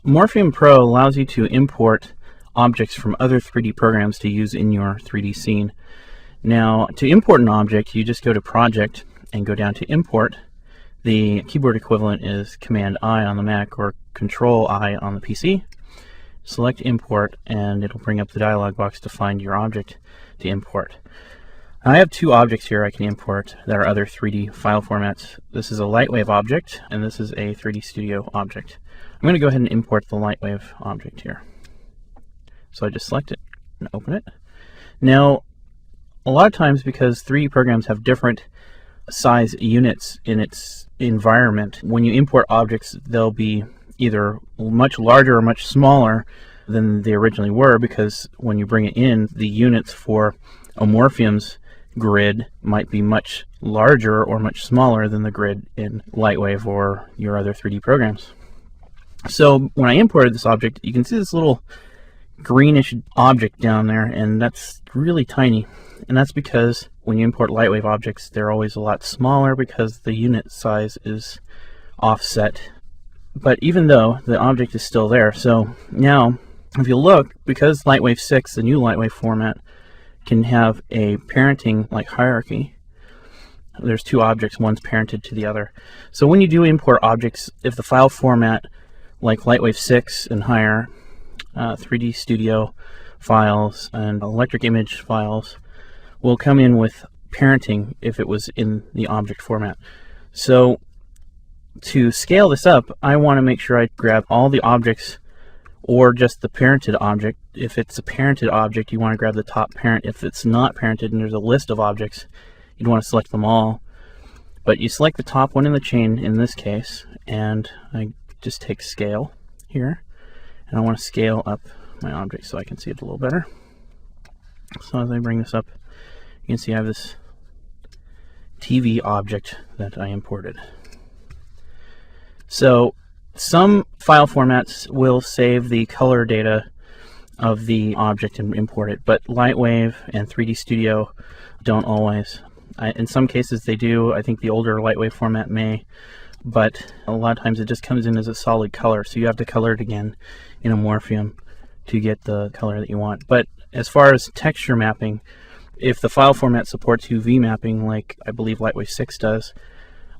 Amorphium Pro allows you to import objects from other 3D programs to use in your 3D scene. Now, to import an object, you just go to Project and go down to Import. The keyboard equivalent is Command-I on the Mac or Control-I on the PC. Select Import, and it'll bring up the dialog box to find your object to import. I have two objects here I can import that are other 3D file formats. This is a Lightwave object, and this is a 3D Studio object. I'm going to go ahead and import the Lightwave object here. So I just select it and open it. Now, a lot of times, because 3D programs have different size units in its environment, when you import objects, they'll be either much larger or much smaller than they originally were, because when you bring it in, the units for Amorphium's grid might be much larger or much smaller than the grid in Lightwave or your other 3D programs. So when I imported this object, you can see this little greenish object down there, and that's really tiny. And that's because when you import Lightwave objects, they're always a lot smaller because the unit size is offset. But even though the object is still there, so now if you look, because Lightwave 6, the new Lightwave format, can have a parenting like hierarchy, there's two objects, one's parented to the other. So when you do import objects, if the file format like Lightwave 6 and higher, 3D Studio files and electric image files will come in with parenting if it was in the object format. So to scale this up, I want to make sure I grab all the objects or just the parented object. If it's a parented object, you want to grab the top parent. If it's not parented and there's a list of objects, you'd want to select them all. But you select the top one in the chain in this case, and I just take scale here, and I want to scale up my object so I can see it a little better. So as I bring this up, you can see I have this TV object that I imported. So some file formats will save the color data of the object and import it, but Lightwave and 3D Studio don't always. In some cases they do. I think the older Lightwave format may, but a lot of times it just comes in as a solid color, so you have to color it again in Amorphium to get the color that you want. But as far as texture mapping, if the file format supports UV mapping like I believe Lightwave 6 does,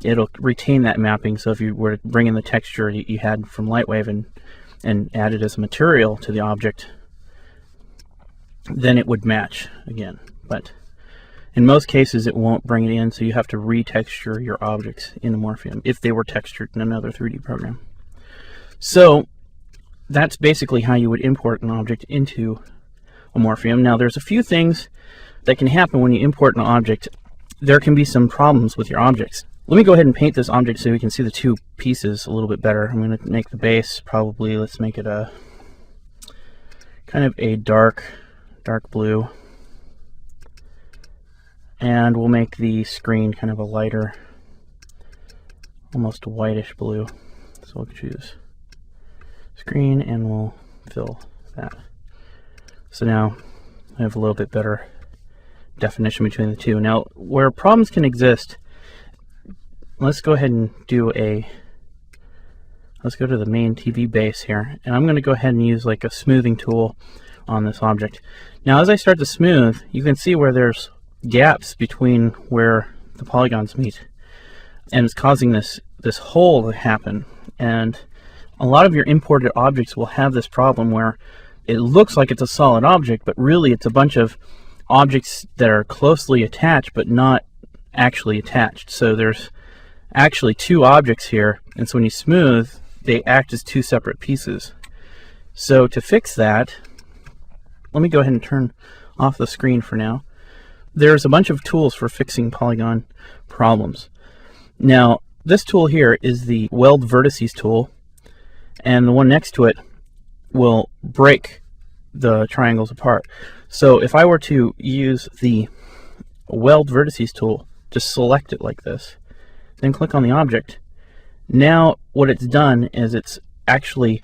it'll retain that mapping. So if you were to bring in the texture you had from Lightwave and add it as a material to the object, then it would match again. But in most cases it won't bring it in, so you have to retexture your objects in Amorphium if they were textured in another 3D program. So that's basically how you would import an object into Amorphium. Now there's a few things that can happen when you import an object. There can be some problems with your objects. Let me go ahead and paint this object so we can see the two pieces a little bit better. I'm going to make the base probably, let's make it a kind of a dark blue, and we'll make the screen kind of a lighter, almost a whitish blue. So we'll choose screen and we'll fill that. So now I have a little bit better definition between the two. Now where problems can exist, let's go ahead and let's go to the main TV base here, and I'm going to go ahead and use like a smoothing tool on this object. Now as I start to smooth, you can see where there's gaps between where the polygons meet, and it's causing this hole to happen. And a lot of your imported objects will have this problem where it looks like it's a solid object, but really it's a bunch of objects that are closely attached but not actually attached. So there's actually two objects here, and so when you smooth, they act as two separate pieces. So to fix that, let me go ahead and turn off the screen for now. There's a bunch of tools for fixing polygon problems. Now this tool here is the Weld Vertices tool, and the one next to it will break the triangles apart. So if I were to use the Weld Vertices tool, just select it like this, then click on the object. Now what it's done is it's actually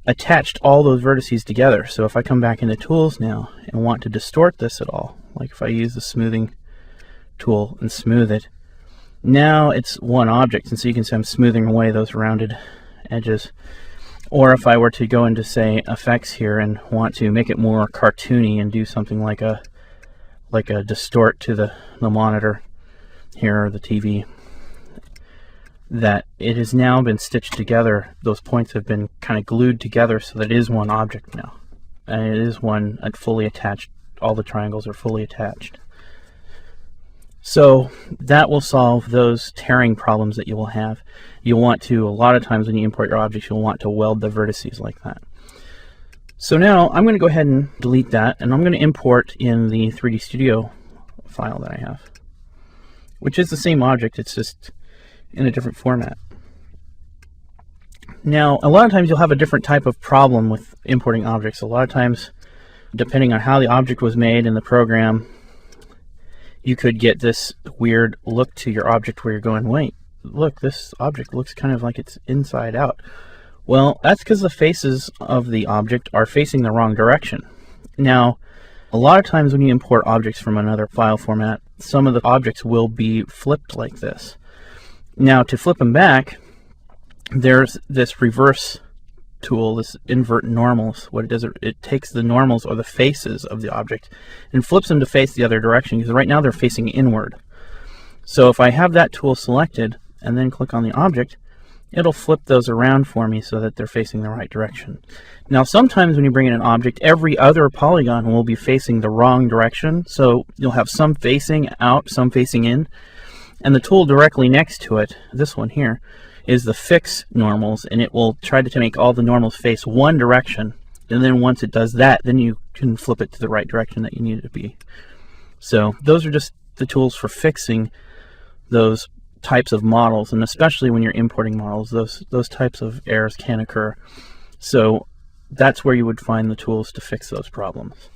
attached all those vertices together. So if I come back into tools now and want to distort this at all, like if I use the smoothing tool and smooth it, now it's one object, and so you can see I'm smoothing away those rounded edges. Or if I were to go into, say, effects here and want to make it more cartoony and do something like a distort to the monitor here, or the TV, that it has now been stitched together. Those points have been kind of glued together so that it is one object now, and it is one fully attached. All the triangles are fully attached. So that will solve those tearing problems that you will have. You'll want to, a lot of times when you import your objects, you'll want to weld the vertices like that. So now I'm going to go ahead and delete that, and I'm going to import in the 3D Studio file that I have, which is the same object, it's just in a different format. Now, a lot of times you'll have a different type of problem with importing objects. A lot of times, depending on how the object was made in the program, you could get this weird look to your object where you're going, wait, look, this object looks kind of like it's inside out. Well, that's because the faces of the object are facing the wrong direction. Now, a lot of times when you import objects from another file format, some of the objects will be flipped like this. Now, to flip them back, there's this reverse tool, this invert normals. What it does, it takes the normals, or the faces of the object, and flips them to face the other direction, because right now they're facing inward. So if I have that tool selected and then click on the object, it'll flip those around for me so that they're facing the right direction. Now, sometimes when you bring in an object, every other polygon will be facing the wrong direction, so you'll have some facing out, some facing in, and the tool directly next to it, this one here, is the fix normals, and it will try to make all the normals face one direction, and then once it does that, then you can flip it to the right direction that you need it to be. So those are just the tools for fixing those types of models, and especially when you're importing models, those types of errors can occur. So that's where you would find the tools to fix those problems.